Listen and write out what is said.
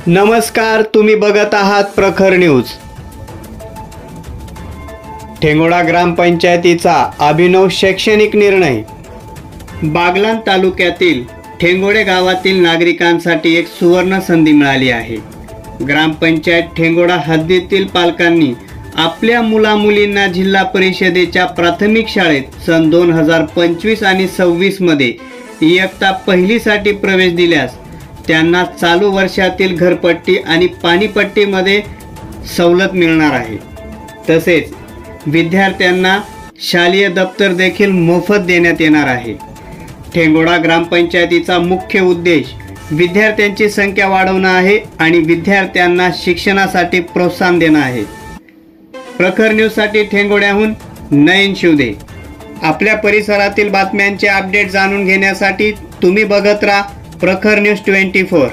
नमस्कार, तुम्ही बघत आहात प्रखर न्यूज। ठेंगोडा ग्रामपंचायतीचा अभिनव शैक्षणिक निर्णय। बागलाण तालुक्यातील ठेंगोडे गावातील नागरिकांसाठी एक सुवर्ण संधी मिळाली आहे। ग्रामपंचायत ठेंगोडा हद्दीतील पालकांनी आपल्या मुलामुलींना जिल्हा परिषदेच्या प्राथमिक शाळेत सन 2025 आणि 26 मध्ये इयत्ता पहिलीसाठी प्रवेश दिल्यास त्यांना चालू वर्षातील घरपट्टी आणि पाणीपट्टीमध्ये सवलत मिळणार आहे। तसेच विद्यार्थ्यांना शालेय दप्तर देखील मोफत देण्यात येणार आहे। ठेंगोडा ग्रामपंचायतीचा मुख्य उद्देश विद्यार्थ्यांची संख्या वाढवणं आहे आणि विद्यार्थ्यांना शिक्षणासाठी प्रोत्साहन देणं आहे। प्रखर न्यूजसाठी ठेंगोड्याहून नयन शिवदे। आपल्या परिसरातील बातम्यांचे अपडेट जाणून घेण्यासाठी तुम्ही बघत राहा प्रखर न्यूज 24।